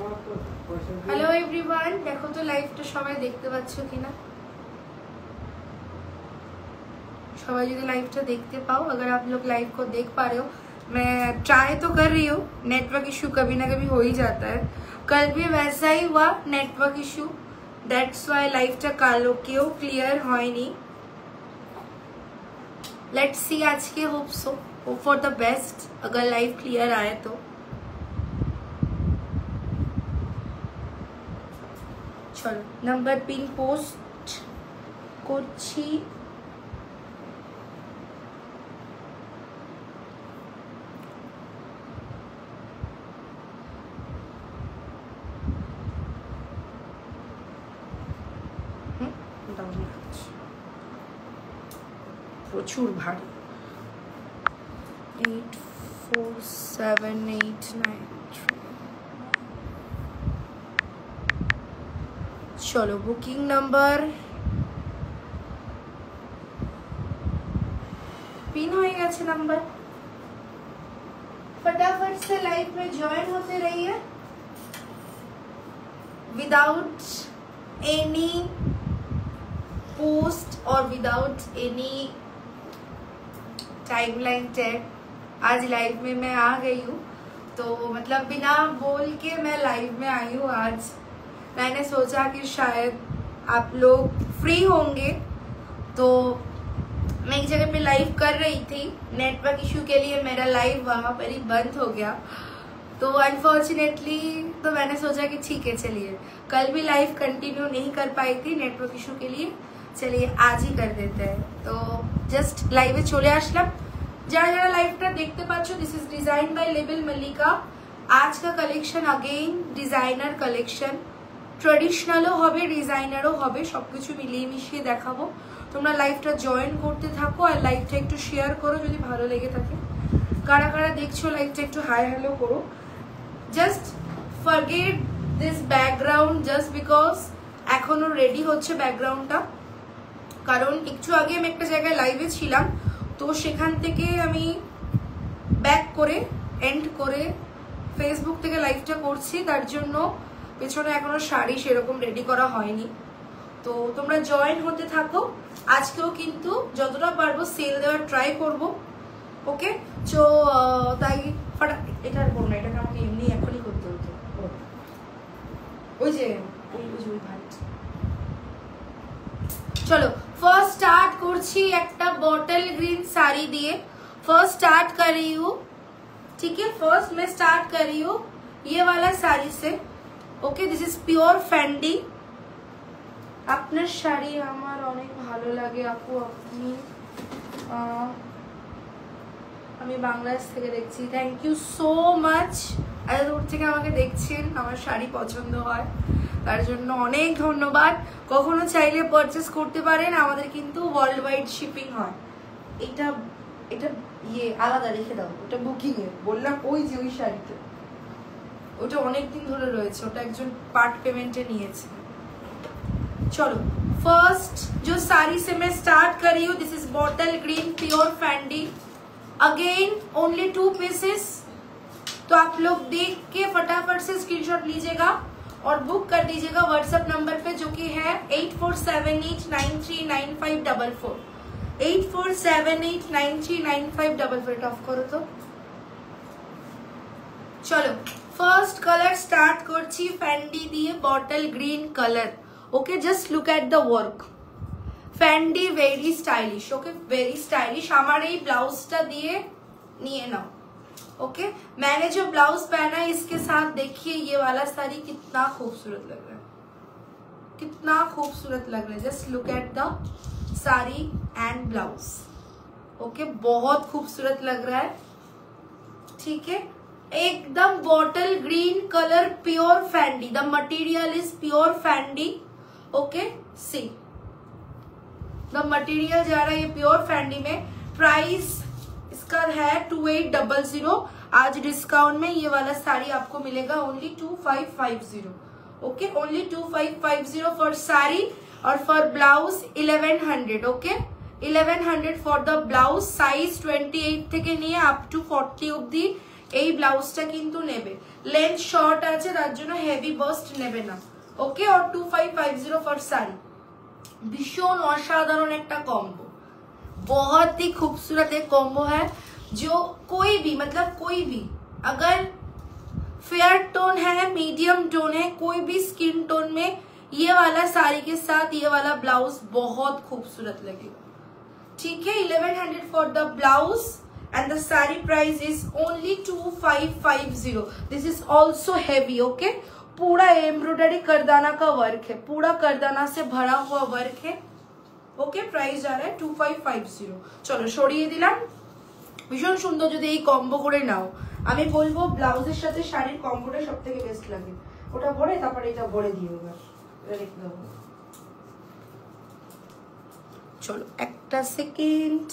Hello everyone, देखो तो लाइवটা সবাই দেখতে পাচ্ছ কিনা। সবাই যদি লাইভটা देखते पाओ, अगर आप लोग लाइव को देख पा रहे हो, मैं ट्राई तो कर रही हूँ। नेटवर्क इशू कभी ना कभी हो ही जाता है। कल भी वैसा ही हुआ नेटवर्क इशू, दैट्स व्हाई लाइवটা কালো কেউ ক্লিয়ার হয়নি। लेट्स सी आज के होप फॉर द बेस्ट, अगर लाइव क्लियर आए तो। चलो नंबर पिन पोस्ट করছি। প্রচুর ভারী। 847893। चलो बुकिंग नंबर पिन हो गया नंबर। फटाफट से लाइव में ज्वाइन होते रहिए विदाउट एनी पोस्ट और विदाउट एनी टाइमलाइन टैग। आज लाइव में मैं आ गई हूँ, तो मतलब बिना बोल के मैं लाइव में आई हूँ। आज मैंने सोचा कि शायद आप लोग फ्री होंगे, तो मैं एक जगह पे लाइव कर रही थी। नेटवर्क इशू के लिए मेरा लाइव वहाँ पर ही बंद हो गया, तो अनफॉर्चुनेटली तो मैंने सोचा कि ठीक है, चलिए कल भी लाइव कंटिन्यू नहीं कर पाई थी नेटवर्क इशू के लिए, चलिए आज ही कर देते हैं। तो जस्ट लाइवे चले आसलाम। যারা যারা লাইভটা দেখতে পাচ্ছ, this is design by label Mallika. आज का कलेक्शन अगेन डिजाइनर कलेक्शन, ट्रेडिशनलও হবে ডিজাইনারও হবে, সবকিছু মিলিয়ে মিশিয়ে দেখাবো। তোমরা লাইভটা জয়েন করতে থাকো আর লাইভটা একটু শেয়ার করো যদি ভালো লেগে থাকে। কারা কারা দেখছো লাইভটা একটু হাই হ্যালো করো। Just forget this background just because এখনো রেডি হচ্ছে ব্যাকগ্রাউন্ডটা, কারণ একটু আগে আমি একটা জায়গায় লাইভে ছিলাম, তো সেখান থেকে আমি ব্যাক করে এন্ড করে ফেসবুক থেকে লাইভটা করছি, তার জন্য পেছনে এখনো শাড়ি সেরকম রেডি করা হয়নি। তো তোমরা জয়েন হতে থাকো। আজকেও কিন্তু যতটা পারবো সেল দেওয়ার ট্রাই করব। ওকে, তো তাই এটা আর করবো না, এটাকে আমাকে এমনি এখনই করতে হতো। ওই যে চলো फर्स्ट स्टार्ट করছি একটা बॉटल ग्रीन साड़ी दिए। फर्स्ट स्टार्ट कर रही हूँ, ठीक है। फर्स्ट मैं स्टार्ट कर रही हूँ ये वाला साड़ी से। Okay, this is pure फैंडी। আপনার শাড়ি আমার অনেক ভালো লাগে আপু। আপনি আমি বাংলাদেশ থেকে দেখছি, থ্যাংক ইউ সো মাচ। এত দূর থেকে আমাকে দেখছেন, আমার শাড়ি পছন্দ হয় তার জন্য অনেক ধন্যবাদ। কখনো চাইলে পারচেজ করতে পারেন, আমাদের কিন্তু ওয়ার্ল্ড ওয়াইড শিপিং হয়। এটা এটা ইয়ে আলাদা রেখে দাও, ওটা বুকিং এ বললাম। ওই যে ওই শাড়িটা ওটা অনেক দিন ধরে রয়েছে, ওটা একজন পার্ট পেমেন্টে নিয়েছে। चलो फर्स्ट जो साड़ी से मैं स्टार्ट कर रही हूँ, this is bottle green pure फैंडी। Again only 2 pieces, तो आप लोग देख के फटाफट से स्क्रीनशॉट लीजिएगा और बुक कर दीजिएगा व्हाट्सएप नंबर पे, जो कि है 8478939544। 8478939544। ऑफ करो तो। चलो फर्स्ट कलर स्टार्ट करছি फैंडी दिए, bottle green colour. Okay, just look at the work. फैंडी very stylish. Okay, very stylish. हमारे ही ब्लाउजটা দিয়ে নিয়ে নাও। ओके, मैंने जो ब्लाउज पहना है इसके साथ देखिए ये वाला साड़ी कितना खूबसूरत लग रहा है, कितना खूबसूरत लग रहा है। Just look at the sari and blouse. Okay, बहुत खूबसूरत लग रहा है, ठीक है। एकदम bottle green colour, pure फैंडी। The material is pure फैंडी। Okay, see the material जा रहा है ये प्योर फैंडी में। प्राइस इसका है 2800। आज डिस्काउंट में ये वाला साड़ी आपको मिलेगा only 2550। Okay, only 2550 for sari और for blouse 1100। Okay, 1100 for the blouse. Size 28 থেকে নিয়ে আপ টু 40 অবধি এই ব্লাউজটা কিন্তু নেবে। লেন্থ শর্ট আছে তার জন্য হেভি বাস্ট নেবে না, ओके। और 2550 फॉर साड़ी। भीषण असाधारण एक कॉम्बो, बहुत ही खूबसूरत एक कॉम्बो है जो कोई भी मतलब कोई भी अगर फेयर टोन है, मीडियम टोन है, कोई भी स्किन टोन में ये वाला साड़ी के साथ ये वाला ब्लाउज बहुत खूबसूरत लगेगा, ठीक है। 1100 for the blouse and the saree price is only 2550। this is also heavy, okay। पूरा एम्ब्रॉयडरी करदाना का वर्क है, पूरा करदाना से भरा हुआ वर्क है, ओके। प्राइस जा रहा है 2550। चलो সরিয়ে দিলাম। ভীষণ সুন্দর, যদি এই কম্বো করে নাও আমি বলবো ব্লাউজের সাথে শাড়ির কম্বোটা সবথেকে বেস্ট লাগে। ওটা ভরে তারপরে এটা ভরে দিও, এবার এটা রেখে দাও। চলো একটা সেকেন্ড।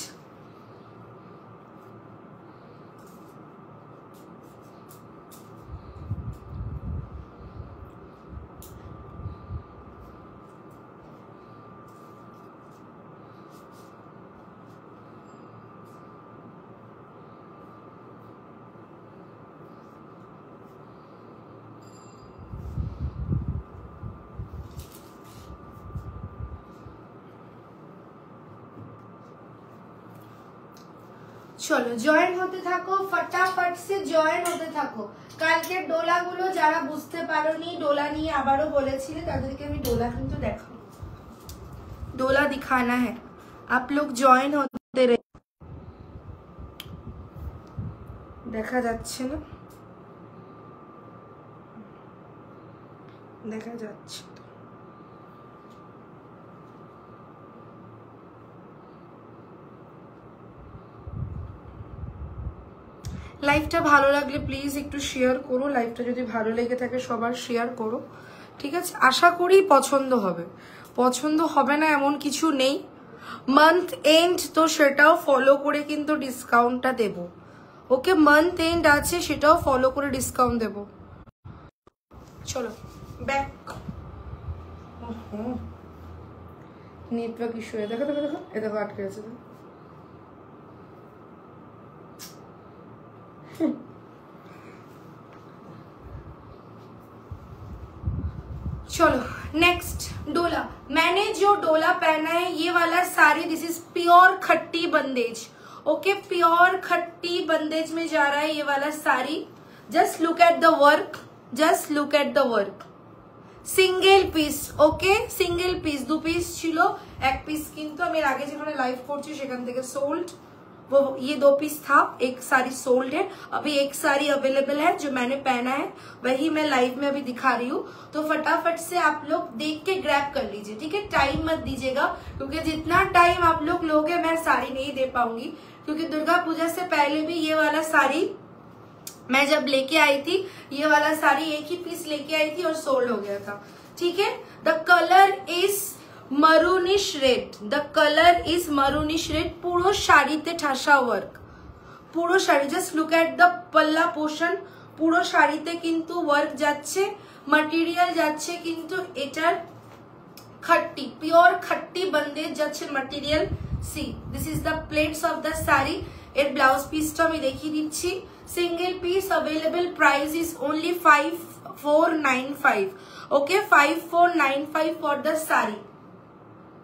চলো জয়েন হতে থাকো, ফটাফট সে জয়েন হতে থাকো। কালকে ডোলাগুলো যারা বুঝতে পারোনি, ডোলা নিয়ে আবারও বলেছিলে তাদেরকে আমি ডোলা কিন্তু দেখাবো, डोला दिखाना है। आप लोग জয়েন হতে रहे। দেখা যাচ্ছে না, দেখা যাচ্ছে। লাইভটা ভালো লাগলে প্লিজ একটু শেয়ার করো, লাইভটা যদি ভালো লেগে থাকে সবার শেয়ার করো, ঠিক আছে। আশা করি পছন্দ হবে, পছন্দ হবে না এমন কিছু নেই। মান্থ এন্ড তো সেটাও ফলো করে কিন্তু ডিসকাউন্টটা দেব, ওকে। মান্থ এন্ড আছে সেটাও ফলো করে ডিসকাউন্ট দেব। চলো ব্যাক। নেটওয়ার্ক ইস্যু, দেখো দেখো দেখো, এ দেখো আটকে আছে। चलो नेक्स्ट डोला। मैंने जो डोला पहना है ये वाला साड़ी, दिस इज प्योर खट्टी बंदेज, ओके। प्योर खट्टी बंदेज में जा रहा है ये वाला sari. Just look at the work, just look at the work. Single piece, okay. Single piece, दो पीस छिलो, एक पीस किंतु আমি আগে যেখানে লাইভ করছি সেখান থেকে সোল্ড, वो ये 2 पीस था, एक साड़ी सोल्ड है। अभी एक साड़ी अवेलेबल है जो मैंने पहना है, वही मैं लाइव में अभी दिखा रही हूँ। तो फटाफट से आप लोग देख के ग्रैब कर लीजिए, ठीक है। टाइम मत दीजिएगा, क्योंकि जितना टाइम आप लोग लोगे मैं साड़ी नहीं दे पाऊंगी, क्योंकि दुर्गा पूजा से पहले भी ये वाला साड़ी मैं जब लेके आई थी, ये वाला साड़ी एक ही पीस लेके आई थी और सोल्ड हो गया था, ठीक है। The colour is maroonish red, the color is maroonish red। পুরো শাড়িতে ঠাসা ওয়ার্ক, পুরো sari. Just look at the পাল্লা পোর্শন, পুরো শাড়িতে কিন্তু ওয়ার্ক যাচ্ছে, ম্যাটেরিয়াল যাচ্ছে কিন্তু এটার খট্টি, পিওর খট্টি বন্দেজ যাচ্ছে material. See this is the pleats of the sari. এর ব্লাউজ পিসটা আমি দেখিয়ে দিচ্ছি। Single piece available, price is only 5495, okay. 5495 for the sari.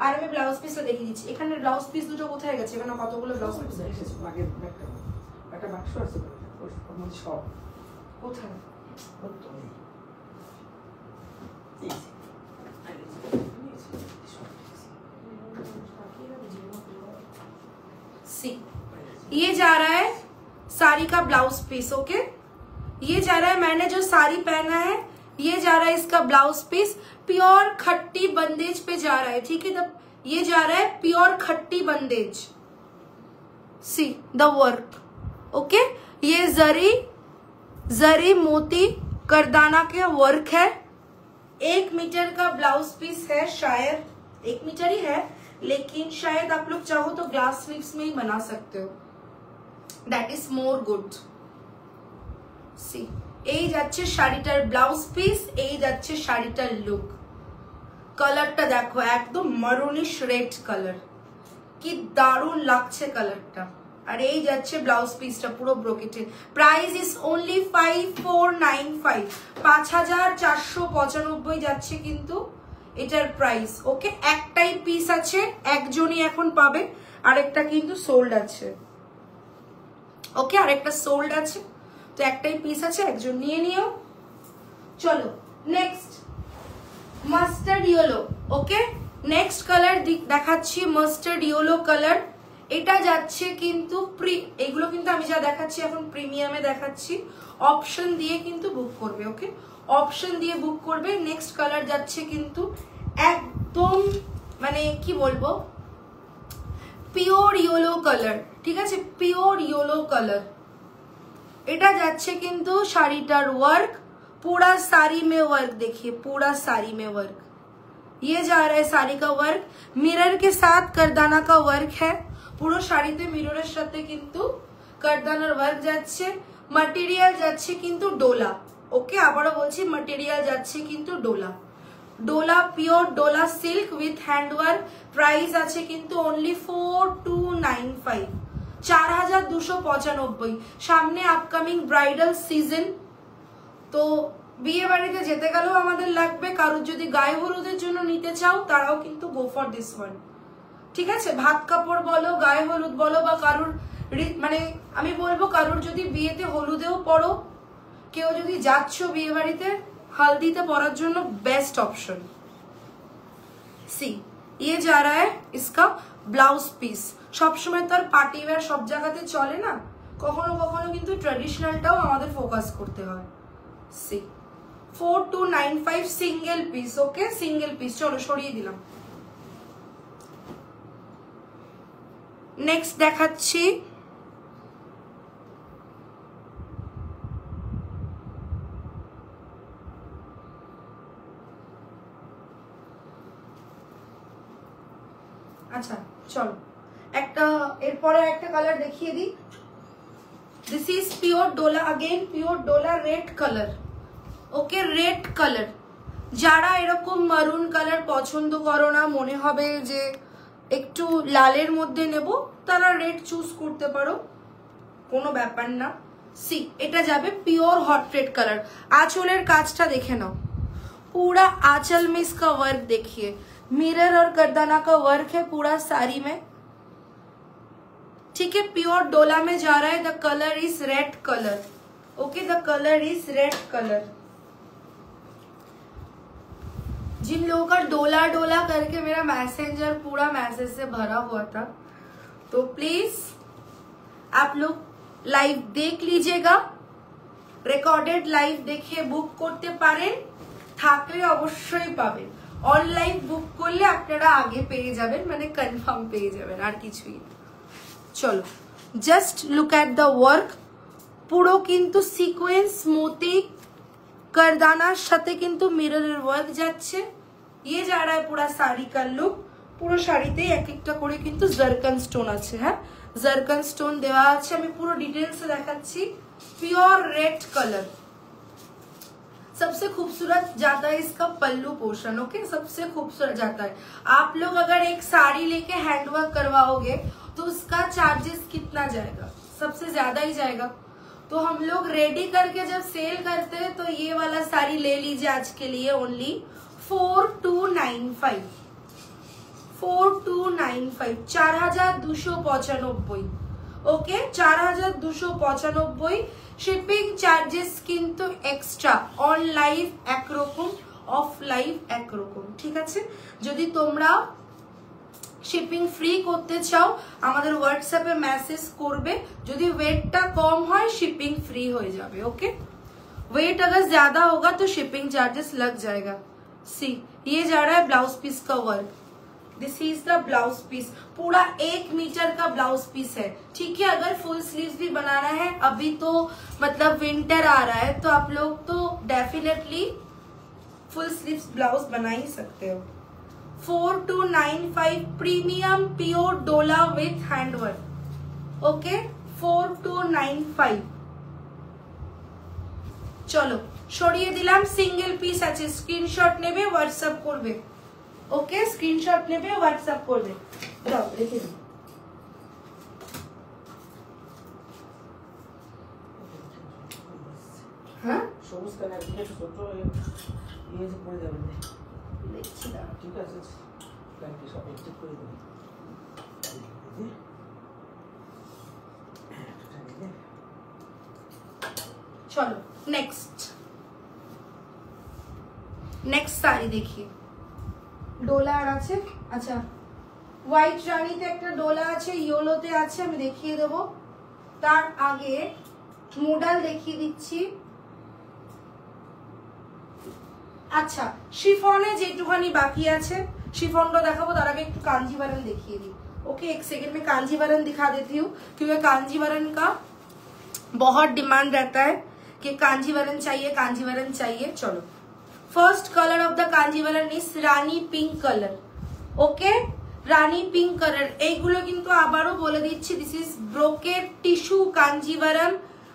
আর আমি ব্লাউজ পিসটা দেখিয়ে দিচ্ছি। এখানে ব্লাউজ পিস দুটো কোথায় গেছে? এখানে কতগুলো ব্লাউজ পিস আছে? আগে একটা বাক্স আছে, ওর মধ্যে সব কোথায়? सी ये जा रहा है साड़ी का ब्लाउज पीस, ओके। ये जा रहा है, मैंने जो साड़ी पहना है ये जा रहा है इसका ब्लाउज पीस। प्योर खट्टी बंदेज पे जा रहा है, ठीक है। ये जा रहा है प्योर खट्टी बंदेज। See the work, okay. ये जरी मोती करदाना के वर्क है। 1 मीटर का ब्लाउज पीस है, शायद 1 मीटर ही है, लेकिन शायद आप लोग चाहो तो ग्लास स्लीव्स में ही बना सकते हो, दैट इज मोर गुड। सी এই যাচ্ছে শাড়িটার ব্লাউজ পিস, এই যাচ্ছে শাড়িটার লুক। কালারটা দেখো, একদম মারুনিশ রেড কালার, কি দারুণ লাগছে কালারটা। আর এই যাচ্ছে ব্লাউজ পিসটা পুরো ব্রোকেটের। প্রাইস ইজ অনলি 5495, 5495 যাচ্ছে কিন্তু এটার প্রাইস। ওকে, একটাই পিস আছে, একজনই এখন পাবে, আরেকটা কিন্তু সোল্ড আছে। ওকে, আরেকটা সোল্ড আছে, তো একটাই পিস আছে, একজন নিয়ে নিও। চলো নেক্সট মাস্টার্ড ইয়েলো। ওকে, নেক্সট কালার দেখাচ্ছি মাস্টার্ড ইয়েলো কালার। এটা যাচ্ছে কিন্তু এগুলো কিন্তু আমি যা দেখাচ্ছি এখন প্রিমিয়ামে দেখাচ্ছি, অপশন দিয়ে কিন্তু বুক করবে। ওকে, অপশন দিয়ে বুক করবে। নেক্সট কালার যাচ্ছে কিন্তু একদম মানে কি বলবো, পিওর ইয়েলো কালার। ঠিক আছে, পিওর ইয়েলো কালার। এটা যাচ্ছে কিন্তু শাড়ीटार वर्क, पूरा साड़ी में वर्क। देखिए पूरा साड़ी में वर्क, ये जा रहा है साड़ी का वर्क, मिरर के साथ करदाना का वर्क है। পুরো শাড়িতে মিররের সাথে কিন্তু করদানার ওয়ার্ক যাচ্ছে। ম্যাটেরিয়াল যাচ্ছে কিন্তু ডোলা। ওকে, আবারও বলছি ম্যাটেরিয়াল যাচ্ছে কিন্তু ডোলা। ডোলা পিওর ডোলা silk with hand work. Price আছে কিন্তু অনলি 4295, 4295। সামনে আপকামিং ব্রাইডাল সিজন, তো বিয়ে বাড়িতে যেতে গেলেও আমাদের লাগবে। কারোর যদি গায়ে হলুদের জন্য নিতে চাও তারাও কিন্তু গো ফর দিস ওয়ান। ঠিক আছে, ভাত কাপড় বলো, গায়ে হলুদ বলো, বা কারুর মানে আমি বলবো কারুর যদি বিয়েতে হলুদেও পড়ো, কেউ যদি যাচ্ছ বিয়ে বাড়িতে हल्दीতে পরার জন্য बेस्ट ऑप्शन। सी ये जा रहा है इसका ब्लाउज पीस। सब समय तो पार्टी वेयर सब জায়গাতে চলে না, কখনো কখনো কিন্তু ট্র্যাডিশনালটাও আমাদের ফোকাস করতে হয়। See 4295 single piece. Okay, single piece. চলো সরিয়ে দিলাম। নেক্সট দেখাচ্ছি আচ্ছা চলো একটা এরপরে একটা কালার দেখিয়ে দিই। দিস ইজ পিওর ডোলা, अगेन পিওর ডোলা red colour. Okay, red colour. যারা এরকম মারুন কালার পছন্দ করো না, মনে হবে যে একটু লালের মধ্যে নেব, তারা রেড চুজ করতে পারো, কোনো ব্যাপার না। সি এটা যাবে পিওর হট রেড কালার। आंचलेर কাজটা দেখে নাও, पूरा आंचल में इसका वर्क देखिए, मिरर और करदाना का वर्क है पूरा साड़ी में। ठीक है, प्योर डोला में जा रहा है। The colour is red colour. Okay, the colour is red colour. जिन लोगों का डोला डोला करके मेरा मैसेंजर पूरा मैसेज से भरा हुआ था, तो प्लीज आप लोग लाइव देख लीजिएगा। रिकॉर्डेड लाइव देखिए बुक करते पारेन, থাকলে অবশ্যই পাবেন। অনলাইন বুক করলে আপনারা আগে পেয়ে যাবেন, মানে কনফার্ম পেয়ে যাবেন, আর কিছুই। চলো just look at the work. পুরো কিন্তু সিকোয়েন্স মোতি करदानाর সাথে কিন্তু মিররের ওয়ার্ক যাচ্ছে। ये जा रहा है पूरा साड़ी का लुक। পুরো শাড়িতে এক একটা করে কিন্তু জারকান স্টোন আছে। হ্যাঁ, জারকান স্টোন দেওয়া আছে। আমি পুরো ডিটেইলস দেখাচ্ছি। Pure red colour. सबसे खूबसूरत जाता है इसका पल्लू पोर्शन। ओके, सबसे खूबसूरत जाता है। आप लोग अगर एक साड़ी लेके हैंडवर्क करवाओगे तो उसका चार्जेस कितना जाएगा? सबसे ज्यादा ही जाएगा। तो हम लोग रेडी करके जब सेल करते हैं तो ये वाला साड़ी ले लीजिए आज के लिए ओनली 4295, 4295, 4295। ओके, 4295। শিপিং চার্জেস কিন্তু এক্সট্রা। অন লাইভ একরকম, অফ লাইভ একরকম। ঠিক আছে, যদি তোমরা শিপিং ফ্রি করতে চাও আমাদের হোয়াটসঅ্যাপে মেসেজ করবে। যদি ওয়েটটা কম হয় শিপিং फ्री हो जाए। ओके, वेट अगर ज्यादा होगा तो शिपिंग चार्जेस लग जाएगा। सी ये जा रहा है ब्लाउज पीस का work. This is the blouse piece. पूरा 1 मीटर का ब्लाउज पीस है। ठीक है, अगर फुल स्लीव्स भी बनाना है, अभी तो मतलब विंटर आ रहा है, तो आप लोग तो डेफिनेटली फुल स्लीव्स ब्लाउज बना ही सकते हो। 4295 प्रीमियम प्योर डोला विथ हैंडवर्क। ओके, 4295। चलो সরিয়ে দিলাম। সিঙ্গেল পিস আছে, স্ক্রিনশট নেবে হোয়াটসঅ্যাপ করবে। ওকে, স্ক্রিনশট নেবে হোয়াটসঅ্যাপ করবে। দাও রেখে দিই। হ্যাঁ সবুজ কালার দিয়ে ছোট ইয়ে করে দেবেন দেখছি না ঠিক আছে কালকে সব চেক করে দেবেন चलो नेक्स्ट শাড়ি দেখি ডোলা আর আছে আচ্ছা হোয়াইট রানীতে একটা ডোলা আছে ইয়েলোতে আছে আমি দেখিয়ে দেব তার আগে মডেল দেখিয়ে দিচ্ছি আচ্ছা শিফনে যেটুখানি বাকি আছে शिफॉनটা দেখাবো তার आगे একটু कांजीवरम देखिए दी ओके एक सेकंड में कांजीवरम दिखा देती हूँ क्योंकि कांजीवरम का बहुत डिमांड रहता है कि कांजीवरम चाहिए चलो first colour of the Kanjivaram is rani pink colour okay rani pink colour এইগুলো কিন্তু আবারও বলে দিচ্ছি this is brocade tissue Kanjivaram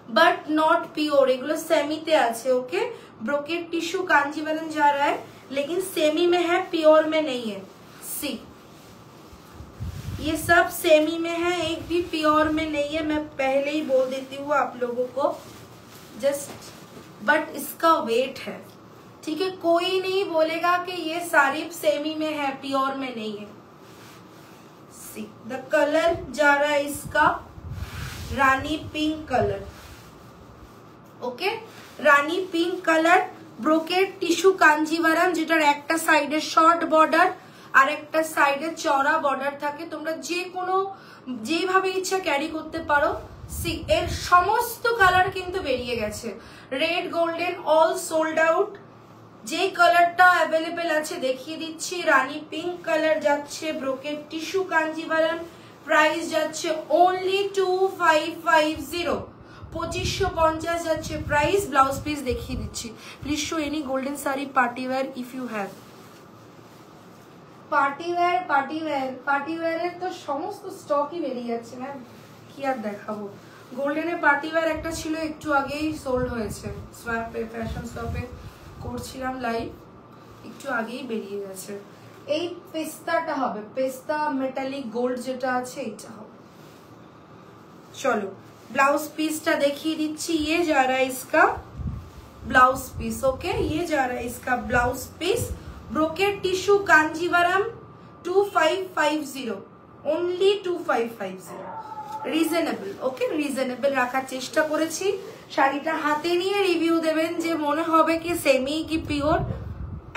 but not pure এগুলো সেমিতে আছে ओके ब्रोकेड टिश्यू कांजीवरम जा रहा है लेकिन सेमी में है प्योर में नहीं है सी ये सब सेमी में है एक भी प्योर में नहीं है मैं पहले ही बोल देती हूँ आप लोगों को जस्ट बट इसका वेट है ठीक है कोई नहीं बोलेगा कि ये सारी सेमी में है प्योर में नहीं है सी द कलर जा रहा है इसका rani pink colour okay rani pink colour brocade tissue Kanjeevaram যেটার একটা সাইডে শর্ট বর্ডার আর একটা সাইডে চওড়া বর্ডার থাকে তোমরা যে কোনো যেভাবে ইচ্ছা ক্যারি করতে পারো সি এর সমস্ত কালার কিন্তু বেরিয়ে গেছে red golden all sold out যে কালারটা अवेलेबल আছে দেখিয়ে দিচ্ছি রানী পিঙ্ক কালার যাচ্ছে ব্রোকেড টিস্যু কাঞ্জিভারম প্রাইস যাচ্ছে only 2550 2550 যাচ্ছে প্রাইস ব্লাউজ পিস দেখিয়ে দিচ্ছি please show any golden sari party wear if you have party ওয়্যারের তো সমস্ত স্টকই বেরিয়ে যাচ্ছে ম্যাম কি আর দেখাবো গোল্ডেনে পার্টি ওয়্যার একটা ছিল একটু আগেই সোল্ড হয়েছে সোয়াপে ফ্যাশন শপে করছিলাম লাইভ একটু আগেই বেরিয়ে গেছে এই পেস্তাটা হবে পেস্তা মেটালিক গোল্ড যেটা আছে এটা হবে চলো ब्लाउज पीसটা দেখিয়ে দিচ্ছি ये जा रहा है इसका ब्लाउज पीस ओके ये जा रहा है इसका blouse piece brocade tissue Kanjeevaram 2550 only 2550 reasonable okay reasonable রাখার চেষ্টা করেছি শাড়িটা হাতে নিয়ে রিভিউ দেবেন যে মনে হবে কি সেমি কি পিওর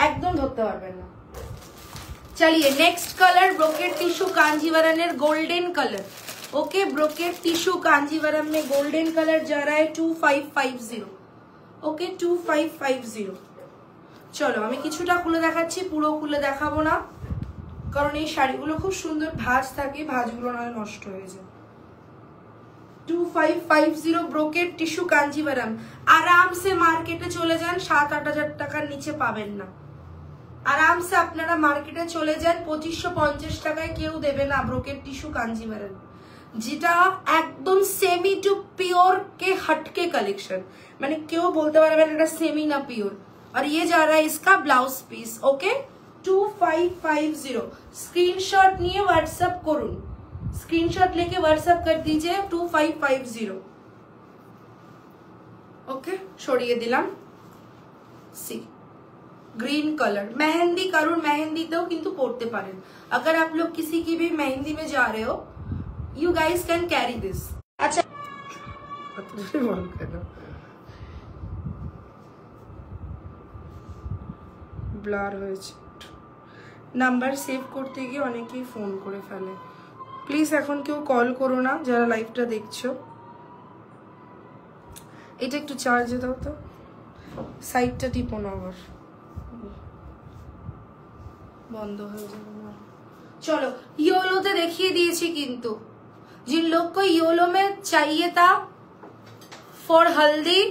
একদম ধরতে পারবেন না चलिए next colour brocade tissue Kanjeevaram এর golden colour okay brocade tissue Kanjeevaram में गोल्डन कलर जा रहा है 2550 ओके 2550 चलो আমি কিছুটা খুলে দেখাচ্ছি পুরো খুলে দেখাবো না কারণ এই শাড়িগুলো খুব সুন্দর ভাঁজ থাকে ভাঁজগুলো না নষ্ট হয়ে যায় 2550 ব্রোকেড টিস্যু কাঞ্জিভারম आराम से মার্কেটে চলে যান 7-8 টাকার নিচে পাবেন না आराम से আপনারা মার্কেটে চলে যান 2550 টাকায় কেউ দেবে না ব্রোকেড টিস্যু কাঞ্জিভারম যেটা একদম সেমি টু পিওর के हटके कलेक्शन माने क्यों बोलते पारबे ना सेमी ना प्योर और ये जा रहा है इसका ब्लाउज पीस ओके 2550 स्क्रीनशॉट নিয়ে व्हाट्सएप করুন स्क्रीनशॉट लेके व्हाट्सएप कर दीजिए 2550 ओके छोड़िए दिलाम सी ग्रीन कलर मेहंदी करुण मेहंदी तो किंतु पड़ते पारेन अगर आप लोग किसी की भी मेहंदी में जा रहे हो You guys can carry this. अच्छा ব্লার হয়েছে নাম্বার সেভ করতে গিয়ে অনেকেই ফোন করে ফেলে প্লিজ এখন কেউ কল করো না যারা লাইভটা দেখছো এটা একটু চার্জে দাও তো সাইডটা টিপো না আবার বন্ধ হয়ে যাবে না चलो योलोতে দেখিয়ে দিয়েছি কিন্তু जिन लोग को योलो में चाहिए था फॉर हल्दी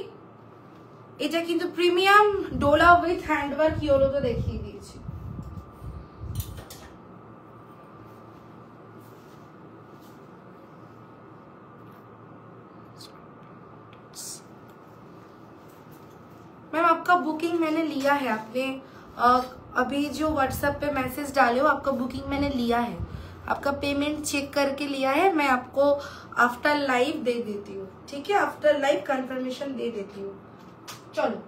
এটা কিন্তু premium Dola with handwork yellow তো দেখিয়ে দিয়েছি मैम आपका बुकिंग मैंने लिया है आपने अभी जो व्हाट्सएप पे मैसेज डाले हो आपका बुकिंग मैंने लिया है आपका पेमेंट चेक करके लिया है मैं आपको आफ्टर लाइव दे देती हूँ ठीक है आफ्टर लाइव कंफर्मेशन दे देती हूँ চলো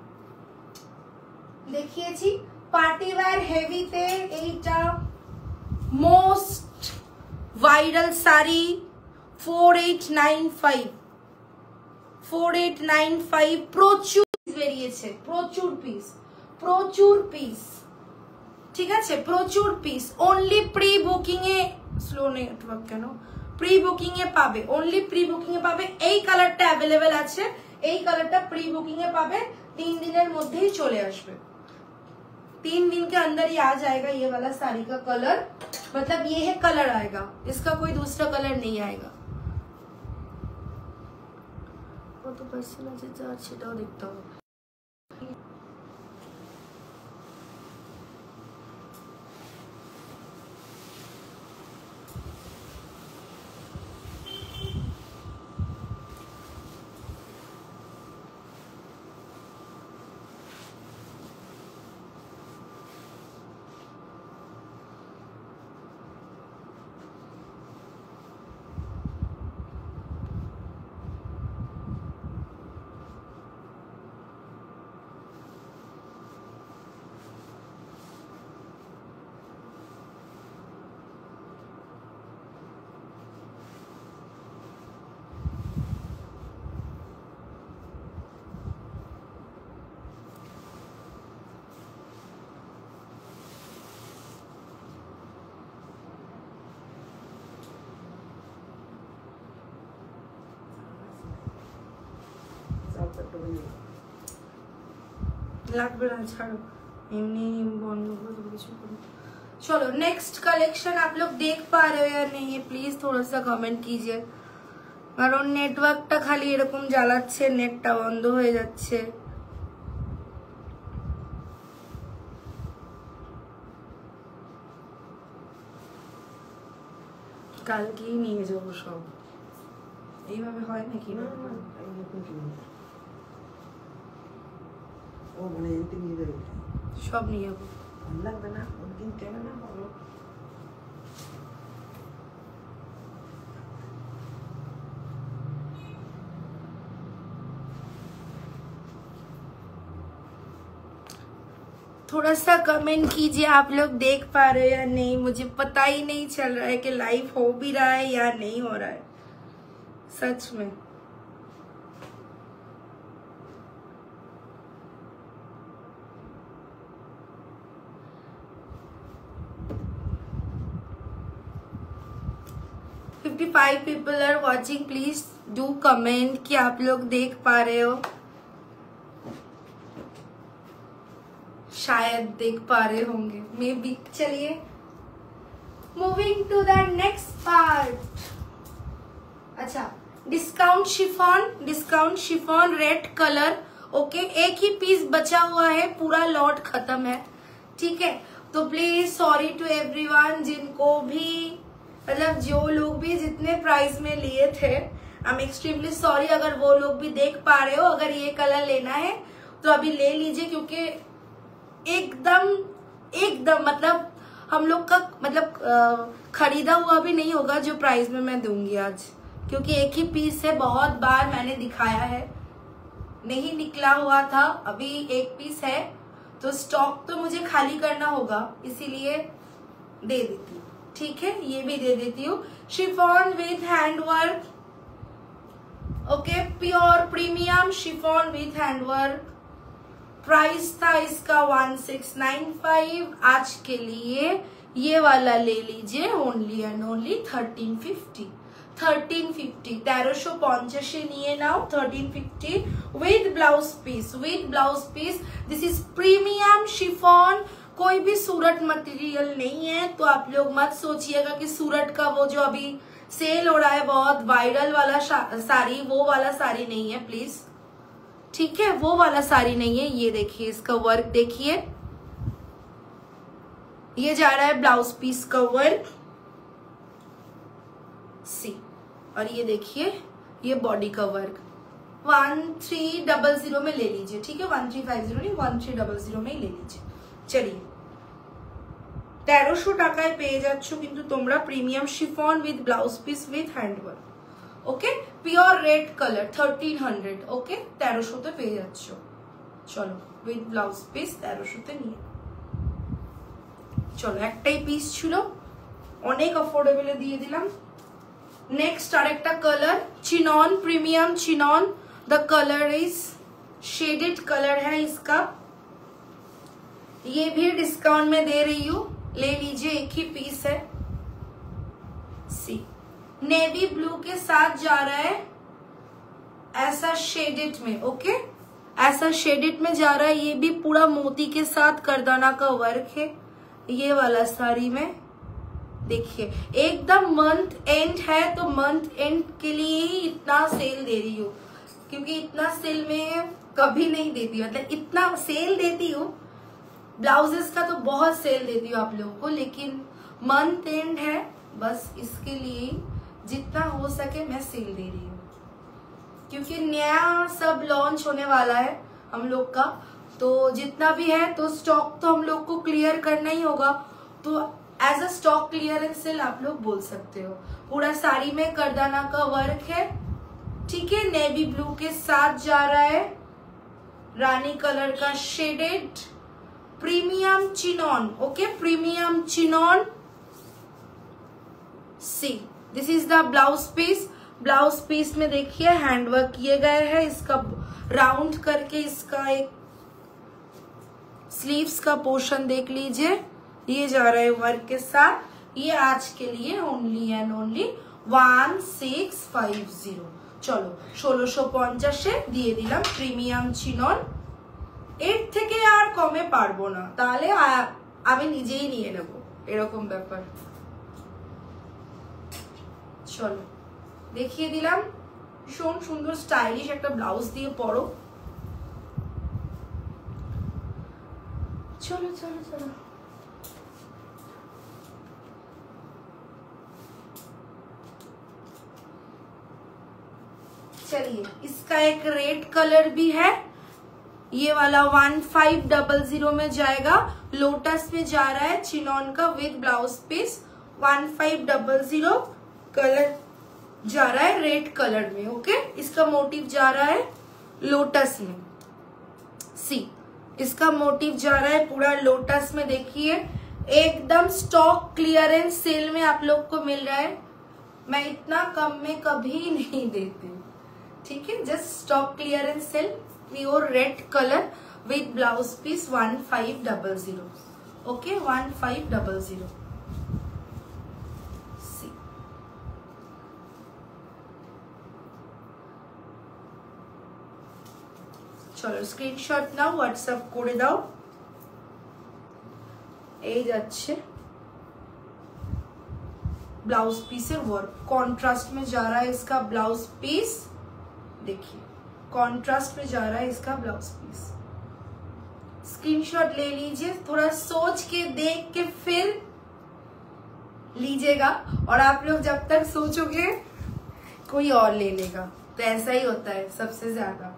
দেখিয়েছি পার্টি ওয়্যার হেভিতে এইটা মোস্ট ভাইরাল শাড়ি 4895 প্রচুর বেরিয়েছে, প্রচুর পিস ঠিক আছে, প্রচুর piece. Only pre booking a slow network কেন, প্রি বুকিং এ পাবে, অনলি প্রি বুকিং এ পাবে। এই কালারটা অ্যাভেলেবেল আছে, এই কালারটা প্री बुकिंग में पावे, 3 दिनों मध्य ही चले आसबे, 3 दिन के अंदर ही आ जाएगा ये वाला साड़ी का कलर। मतलब ये है कलर आएगा, इसका कोई दूसरा कलर नहीं आएगा। वो तो पर्सनल सेटाও देखता हूँ। লাগবে না, ছাড়ো, এমনি বন্ধ করে কিছু করো। चलो नेक्स्ट कलेक्शन आप लोग देख पा रहे हो या नहीं, प्लीज थोड़ा सा कमेंट कीजिए। কারণ নেটওয়ার্কটা খালি এরকম জ্বালাচ্ছে, নেটটা বন্ধ হয়ে যাচ্ছে। কালকেই নিয়ে যাবো সব, এইভাবে হয় নাকি? ও মানে এনতে নিয়ে যাবে, সব নিয়ে যাবো, লাগবে না ওদিন কেন না বলো। थोड़ा सा कमेंट कीजिए, आप लोग देख पा रहे हो या नहीं, मुझे पता ही नहीं चल रहा है कि लाइव हो भी रहा है या नहीं हो रहा है सच में। Five people are watching, please do comment कि आप लोग देख पा रहे हो, शायद देख पा रहे होंगे, मे बी। चलिए moving to the next part. अच्छा, discount chiffon red colour. Okay, एक ही पीस बचा हुआ है, पूरा लॉट खत्म है, ठीक है। तो प्लीज सॉरी टू एवरीवन, जिनको भी मतलब जो लोग भी जितने प्राइस में लिए थे, आई एम एक्सट्रीमली सॉरी। अगर वो लोग भी देख पा रहे हो, अगर ये कलर लेना है तो अभी ले लीजिए, क्योंकि एकदम मतलब हम लोग का मतलब खरीदा हुआ भी नहीं होगा जो प्राइस में मैं दूंगी आज, क्योंकि एक ही पीस है। बहुत बार मैंने दिखाया है, नहीं निकला हुआ था, अभी एक पीस है, तो स्टॉक तो मुझे खाली करना होगा, इसीलिए दे देती हूँ, ठीक है। ये भी दे देती हूँ, chiffon with handwork. Okay, pure premium chiffon with handwork. Price था इसका 1695, आज के लिए ये वाला ले लीजिए, ओनली एंड ओनली 1350। 1350 নিয়ে নাও, 1350 with blouse piece. This is premium chiffon, कोई भी सूरत मटेरियल नहीं है, तो आप लोग मत सोचिएगा कि सूरत का वो जो अभी सेल हो रहा है बहुत वायरल वाला साड़ी, वो वाला साड़ी नहीं है प्लीज, ठीक है, वो वाला साड़ी नहीं है। ये देखिए, इसका वर्क देखिए, ये जा रहा है ब्लाउज पीस का वर्क सी, और ये देखिए ये बॉडी का वर्क। 1300 में ले लीजिए, ठीक है, 1350 नहीं, 1300 में ही ले लीजिए। चलिए 1300 টাকায় পেয়ে যাচ্ছ কিন্তু তোমরা premium chiffon with blouse piece with handwork. Okay, pure red colour 1300। ওকে, 1300 তে পেয়ে যাচ্ছ। চলো উইথ ব্লাউজ পিস 1300-তে নিয়ে। চলো একটাই পিস ছিল, অনেক অফোর্ডেবলে দিয়ে দিলাম। नेक्स्ट आरेकटा colour chinon, premium chinon. The colour is shaded colour है इसका, ये भी डिस्काउंट में दे रही हूँ, ले लीजिए, एक ही पीस है। सी नेवी ब्लू के साथ जा रहा है, ऐसा शेडेड में, ओके ऐसा शेडेड में जा रहा है। ये भी पूरा मोती के साथ करदाना का वर्क है, ये वाला साड़ी में देखिए। एकदम मंथ एंड है तो मंथ एंड के लिए ही इतना सेल दे रही हूँ, क्योंकि इतना सेल में कभी नहीं देती, मतलब इतना सेल देती हूँ ब्लाउजेस का तो बहुत सेल देती हूँ आप लोगों को, लेकिन मंथ एंड है बस इसके लिए जितना हो सके मैं सेल दे रही हूँ, क्योंकि नया सब लॉन्च होने वाला है हम लोग का, तो जितना भी है तो स्टॉक तो हम लोग को क्लियर करना ही होगा। तो as a stock clearance sale आप लोग बोल सकते हो। पूरा साड़ी में करदाना का वर्क है, ठीक है। नेवी ब्लू के साथ जा रहा है, रानी कलर का shaded premium chinon, okay premium chinon. See this is the blouse piece. Blouse piece में देखिए हैंडवर्क किए गए हैं, इसका राउंड करके इसका एक स्लीव्स का पोर्शन देख लीजिए, ये जा रहा है वर्क के साथ। ये आज के लिए ओनली एंड ओनली 1650। चलो 1650 দিয়ে দিলাম প্রিমিয়াম চিনন। এর থেকে আর কমে পারবো না, তাহলে আমি নিজেই নিয়ে নেব, এরকম ব্যাপার। চলো দেখিয়ে দিলাম, ভীষণ সুন্দর স্টাইলিশ একটা ব্লাউজ দিয়ে পরো। চলো চলো চলো चलिए, इसका एक रेड कलर भी है, ये वाला 1500 में जाएगा। लोटस में जा रहा है चिनॉन का विद ब्लाउज पीस, 1500 कलर जा रहा है रेड कलर में, ओके। इसका मोटिव जा रहा है लोटस में, सी इसका मोटिव जा रहा है पूरा लोटस में। देखिए एकदम स्टॉक क्लियरेंस सेल में आप लोग को मिल रहा है, मैं इतना कम में कभी नहीं देती, ठीक है। Just stock clearance sale, pure red colour with blouse piece 1500, okay 1500। চলো স্ক্রিনশট নাও, হোয়াটসঅ্যাপ করে দাও। এই যাচ্ছে ब्लाउज पीस वर्क, कॉन्ट्रास्ट में जा रहा है इसका ब्लाउज पीस, देखिए कॉन्ट्रास्ट में जा रहा है इसका ब्लाउज पीस। स्क्रीनशॉट ले लीजिए, थोड़ा सोच के देख के फिर लीजिएगा, और आप लोग जब तक सोचोगे कोई और ले लेगा, तो ऐसा ही होता है सबसे ज्यादा।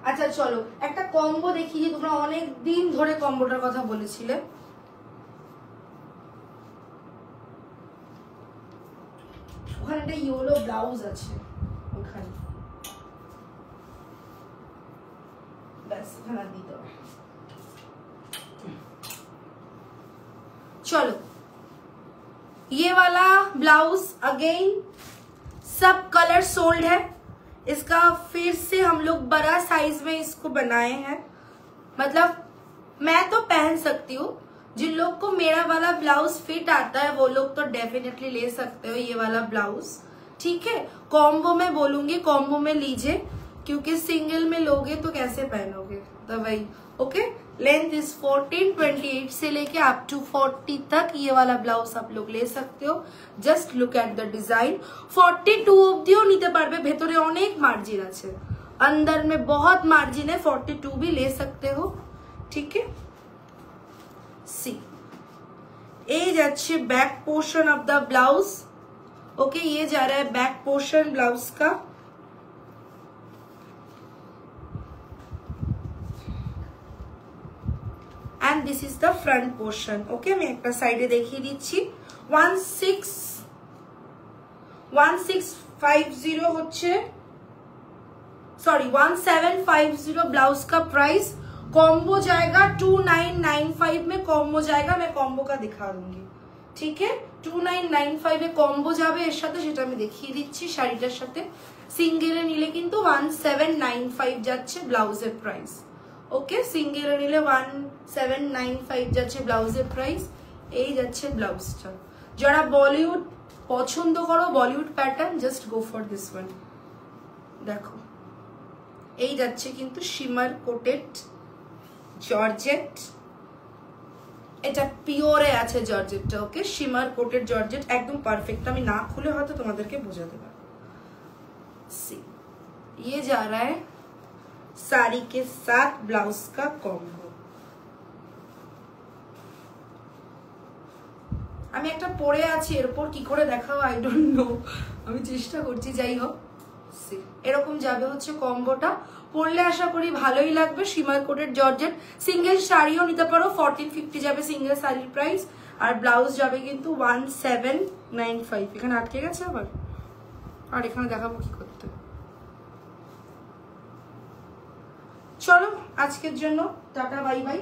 अच्छा चलो একটা কম্বো দেখিয়ে, তোমরা অনেক দিন ধরে কম্বোটার কথা বলেছিলে। ওখানে একটা ইয়েলো ব্লাউজ আছে, ওখানে बस खाना दी दो। चलो ये वाला ब्लाउज अगेन सब कलर सोल्ड है, इसका फिर से हम लोग बड़ा साइज में इसको बनाए हैं, मतलब मैं तो पहन सकती हूँ, जिन लोग को मेरा वाला ब्लाउज फिट आता है वो लोग तो डेफिनेटली ले सकते हो ये वाला ब्लाउज, ठीक है। कॉम्बो में बोलूंगी, कॉम्बो में लीजिए, क्योंकि सिंगल में लोगे तो कैसे पहनोगे, तो वही, ओके। लेंथ इज 14-28 से लेके अप टू 40 तक ये वाला ब्लाउज आप लोग ले सकते हो। Just look at the design, 42 অবধিও নিতে পারবে, ভেতরে অনেক মার্জিন আছে, अंदर में बहुत मार्जिन है, 42 भी ले सकते हो, ठीक है। सी ये जाच्छे back portion of the blouse, okay ये जा रहा है बैक पोर्शन ब्लाउज का। And this is the front portion, okay. मैं एक साइडे देखिए दीची 1650 होच्छे सॉरी 1750 ब्लाउज का प्राइस। कॉम्बो जाएगा 2995 में, कॉम्बो जाएगा, मैं कॉम्बो का दिखा दूंगी, ठीक है। 2995 এ কম্বো যাবে এর সাথে, সেটা আমি দেখিয়ে দিচ্ছি শাড়িটার সাথে। সিঙ্গেলে নিলে কিন্তু 1795 যাচ্ছে ব্লাউজের প্রাইস, ওকে। সিঙ্গেলে নিলে 1795 যাচ্ছে ব্লাউজের প্রাইস। এই যাচ্ছে ব্লাউজটা। যারা বলিউড পছন্দ করো, Bollywood pattern, just go for this one. দেখো এই যাচ্ছে কিন্তু শিমার কোটেড জর্জেট, এটা পিওরে আছে জর্জেটটা, ओके। शिमर कोटेड जॉर्जेट एकदम परफेक्ट। আমি না খুলে হয়তো তোমাদেরকে বোঝাতে পারবো। सी ये जा रहा है साड़ी के साथ ब्लाउज का कॉम्बो। আমি একটা পরে আছি, এরপর কি করে দেখাও আই ডোন্ট নো, আমি চেষ্টা করছি। যাই হোক সি এরকম যাবে হচ্ছে কম্বোটা। পরলে আশা করি ভালোই লাগবে। শিমার কোটেড জর্জেট, সিঙ্গেল শাড়িও নিতে পারো। 1450 যাবে সিঙ্গেল শাড়ির প্রাইস, আর ব্লাউজ যাবে কিন্তু 1795। এখানে আটকে গেছে আবার, আর এখানে দেখাবো কি করতে। চলো আজকের জন্য টাটা, বাই বাই।